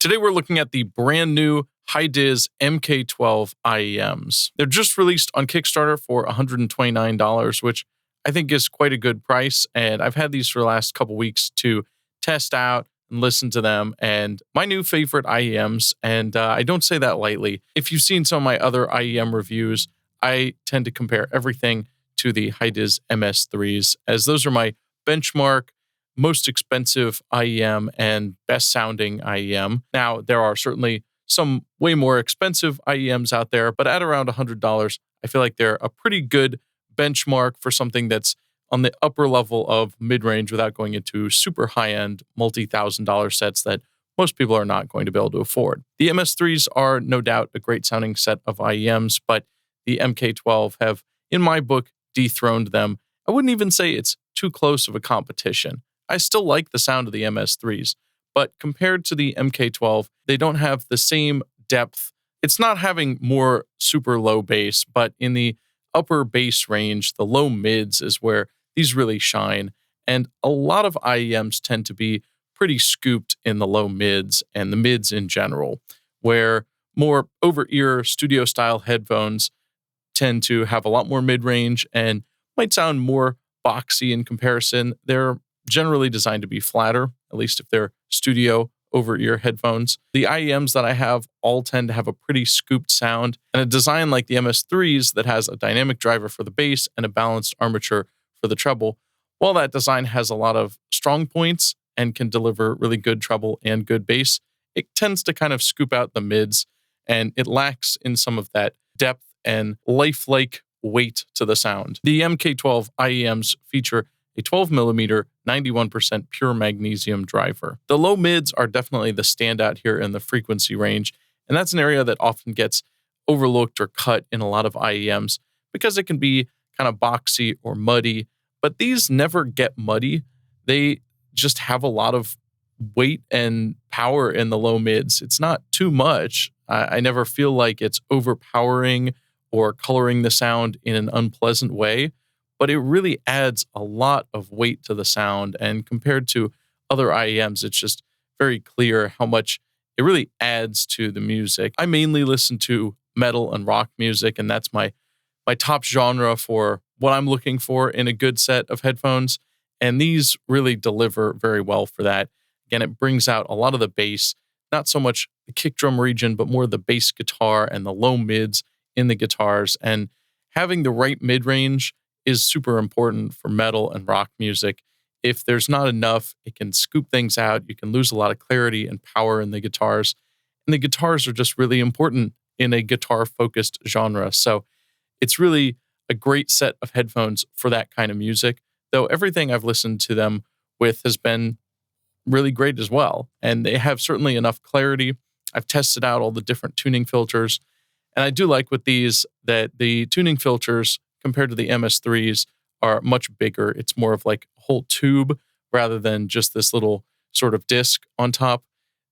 Today we're looking at the brand new Hidizs MK12 IEMs. They're just released on Kickstarter for $129, which I think is quite a good price. And I've had these for the last couple weeks to test out and listen to them. And my new favorite IEMs, and I don't say that lightly. If you've seen some of my other IEM reviews, I tend to compare everything to the Hidizs MS3s, as those are my benchmark, most expensive IEM and best sounding IEM. Now, there are certainly some way more expensive IEMs out there, but at around $100, I feel like they're a pretty good benchmark for something that's on the upper level of mid-range without going into super high-end multi-$1,000 sets that most people are not going to be able to afford. The MS3s are no doubt a great sounding set of IEMs, but the MK12 have, in my book, dethroned them. I wouldn't even say it's too close of a competition. I still like the sound of the MS3s, but compared to the MK12, they don't have the same depth. It's not having more super low bass, but in the upper bass range, the low mids is where these really shine. And a lot of IEMs tend to be pretty scooped in the low mids and the mids in general, where more over-ear studio-style headphones tend to have a lot more mid-range and might sound more boxy in comparison. They're generally designed to be flatter, at least if they're studio over-ear headphones. The IEMs that I have all tend to have a pretty scooped sound and a design like the MS3s that has a dynamic driver for the bass and a balanced armature for the treble. While that design has a lot of strong points and can deliver really good treble and good bass, it tends to kind of scoop out the mids, and it lacks in some of that depth and lifelike weight to the sound. The MK12 IEMs feature a 12mm 91% pure magnesium driver. The low mids are definitely the standout here in the frequency range, and that's an area that often gets overlooked or cut in a lot of IEMs because it can be kind of boxy or muddy, but these never get muddy. They just have a lot of weight and power in the low mids. It's not too much. I never feel like it's overpowering or coloring the sound in an unpleasant way, but it really adds a lot of weight to the sound. And compared to other IEMs, it's just very clear how much it really adds to the music. I mainly listen to metal and rock music, and that's my top genre for what I'm looking for in a good set of headphones. And these really deliver very well for that. Again, it brings out a lot of the bass, not so much the kick drum region, but more the bass guitar and the low mids in the guitars. And having the right mid-range is super important for metal and rock music. If there's not enough, it can scoop things out. You can lose a lot of clarity and power in the guitars. And the guitars are just really important in a guitar-focused genre. So it's really a great set of headphones for that kind of music, though everything I've listened to them with has been really great as well. And they have certainly enough clarity. I've tested out all the different tuning filters. And I do like with these that the tuning filters compared to the MS3s are much bigger. It's more of like a whole tube rather than just this little sort of disc on top.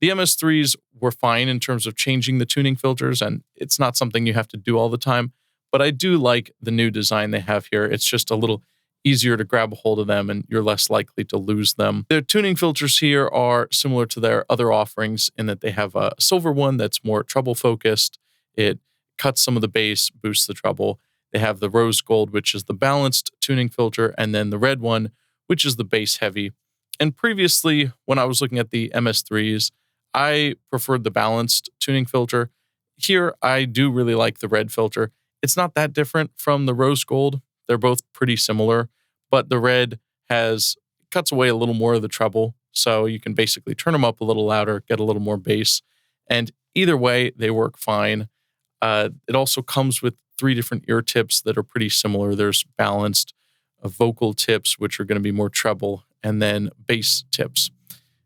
The MS3s were fine in terms of changing the tuning filters, and it's not something you have to do all the time. But I do like the new design they have here. It's just a little easier to grab a hold of them, and you're less likely to lose them. Their tuning filters here are similar to their other offerings in that they have a silver one that's more treble focused. It cuts some of the bass, boosts the treble. They have the rose gold, which is the balanced tuning filter, and then the red one, which is the bass heavy. And previously, when I was looking at the MS3s, I preferred the balanced tuning filter. Here, I do really like the red filter. It's not that different from the rose gold. They're both pretty similar, but the red cuts away a little more of the treble, so you can basically turn them up a little louder, get a little more bass. And either way, they work fine. It also comes with 3 different ear tips that are pretty similar. There's balanced vocal tips, which are going to be more treble, and then bass tips.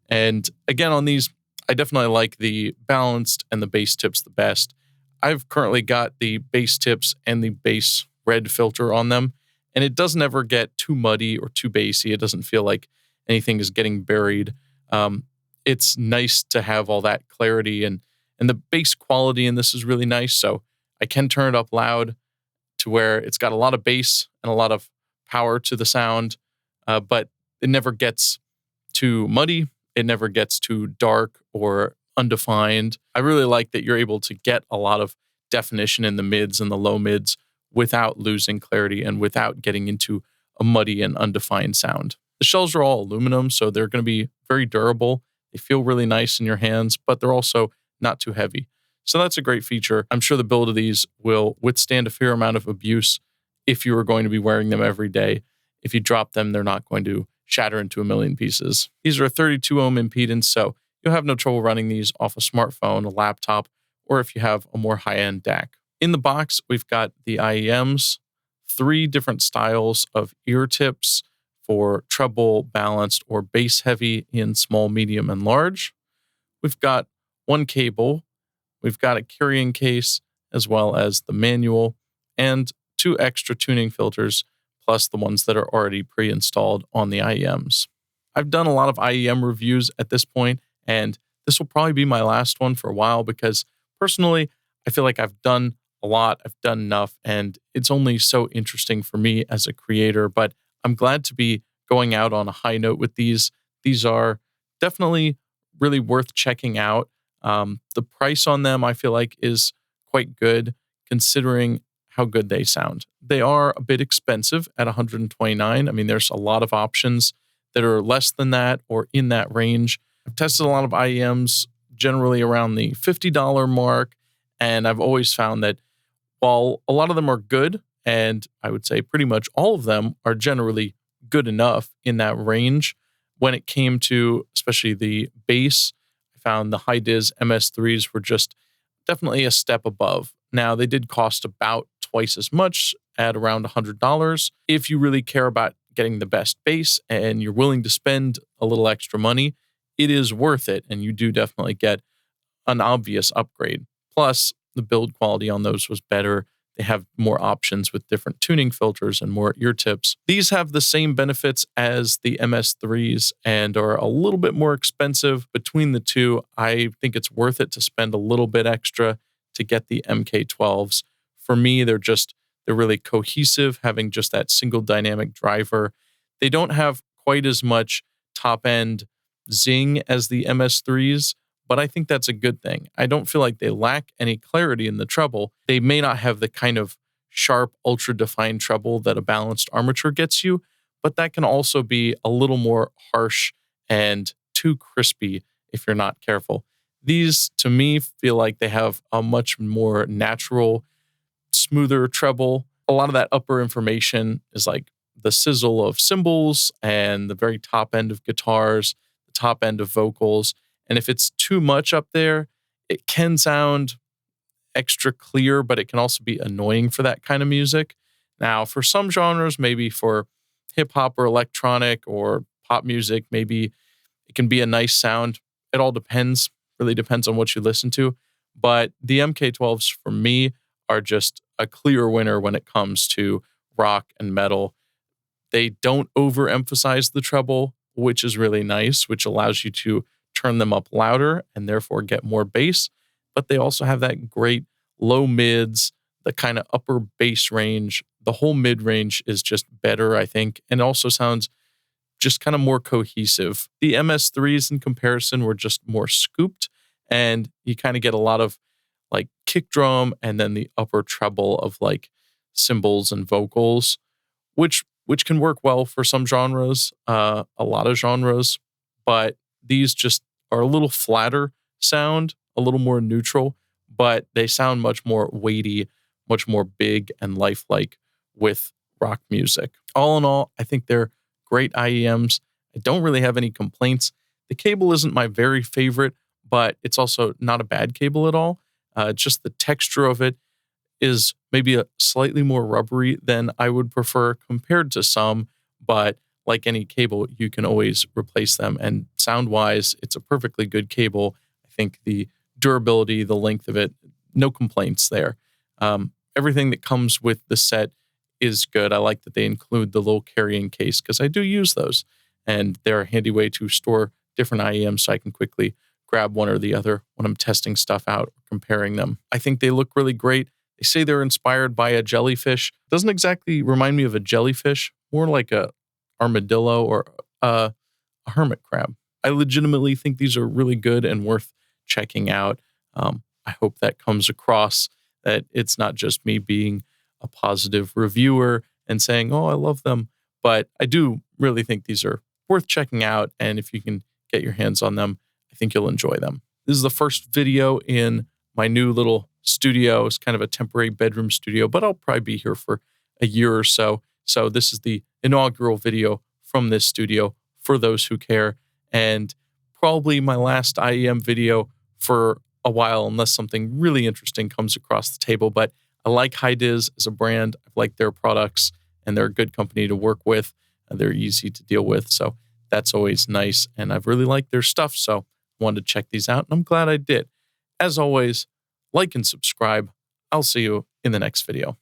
And again, on these, I definitely like the balanced and the bass tips the best. I've currently got the bass tips and the bass red filter on them, and it doesn't ever get too muddy or too bassy. It doesn't feel like anything is getting buried. It's nice to have all that clarity, and the bass quality in this is really nice. So I can turn it up loud to where it's got a lot of bass and a lot of power to the sound, but it never gets too muddy. It never gets too dark or undefined. I really like that you're able to get a lot of definition in the mids and the low mids without losing clarity and without getting into a muddy and undefined sound. The shells are all aluminum, so they're going to be very durable. They feel really nice in your hands, but they're also not too heavy. So that's a great feature. I'm sure the build of these will withstand a fair amount of abuse if you are going to be wearing them every day. If you drop them, they're not going to shatter into a million pieces. These are a 32 ohm impedance, so you'll have no trouble running these off a smartphone, a laptop, or if you have a more high-end DAC. In the box, we've got the IEMs, 3 different styles of ear tips for treble, balanced, or bass heavy in small, medium, and large. We've got 1 cable. We've got a carrying case, as well as the manual, and 2 extra tuning filters, plus the ones that are already pre-installed on the IEMs. I've done a lot of IEM reviews at this point, and this will probably be my last one for a while because personally, I feel like I've done a lot, I've done enough, and it's only so interesting for me as a creator, but I'm glad to be going out on a high note with these. These are definitely really worth checking out. The price on them, I feel like, is quite good considering how good they sound. They are a bit expensive at $129. I mean, there's a lot of options that are less than that or in that range. I've tested a lot of IEMs generally around the $50 mark, and I've always found that while a lot of them are good, and I would say pretty much all of them are generally good enough in that range, when it came to especially the bass, I found the Hidizs MS3s were just definitely a step above. Now, they did cost about twice as much at around $100. If you really care about getting the best bass and you're willing to spend a little extra money, it is worth it, and you do definitely get an obvious upgrade. Plus, the build quality on those was better. They have more options with different tuning filters and more ear tips. These have the same benefits as the MS3s and are a little bit more expensive. Between the two, I think it's worth it to spend a little bit extra to get the MK12s. For me, they're really cohesive, having just that single dynamic driver. They don't have quite as much top-end zing as the MS3s, but I think that's a good thing. I don't feel like they lack any clarity in the treble. They may not have the kind of sharp, ultra-defined treble that a balanced armature gets you, but that can also be a little more harsh and too crispy if you're not careful. These, to me, feel like they have a much more natural, smoother treble. A lot of that upper information is like the sizzle of cymbals and the very top end of guitars, the top end of vocals. And if it's too much up there, it can sound extra clear, but it can also be annoying for that kind of music. Now, for some genres, maybe for hip hop or electronic or pop music, maybe it can be a nice sound. It all depends, really depends on what you listen to. But the MK12s for me are just a clear winner when it comes to rock and metal. They don't overemphasize the treble, which is really nice, which allows you to turn them up louder and therefore get more bass. But they also have that great low mids, the kind of upper bass range. The whole mid range is just better, I think, and it also sounds just kind of more cohesive. The MS3s in comparison were just more scooped, and you kind of get a lot of like kick drum and then the upper treble of like cymbals and vocals, which can work well for some genres, a lot of genres, but these just are a little flatter sound, a little more neutral, but they sound much more weighty, much more big and lifelike with rock music. All in all, I think they're great IEMs. I don't really have any complaints. The cable isn't my very favorite, but it's also not a bad cable at all. Just the texture of it is maybe a slightly more rubbery than I would prefer compared to some, but like any cable, you can always replace them. And sound-wise, it's a perfectly good cable. I think the durability, the length of it, no complaints there. Everything that comes with the set is good. I like that they include the little carrying case because I do use those. And they're a handy way to store different IEMs so I can quickly grab one or the other when I'm testing stuff out or comparing them. I think they look really great. They say they're inspired by a jellyfish. Doesn't exactly remind me of a jellyfish, more like a armadillo or a hermit crab. I legitimately think these are really good and worth checking out. I hope that comes across, that it's not just me being a positive reviewer and saying, oh, I love them, but I do really think these are worth checking out. And if you can get your hands on them, I think you'll enjoy them. This is the first video in my new little studio. It's kind of a temporary bedroom studio, but I'll probably be here for a year or so. So this is the inaugural video from this studio for those who care, and probably my last IEM video for a while, unless something really interesting comes across the table. But I like Hidizs as a brand. I like their products, and they're a good company to work with, and they're easy to deal with. So that's always nice, and I've really liked their stuff. So I wanted to check these out, and I'm glad I did. As always, like and subscribe. I'll see you in the next video.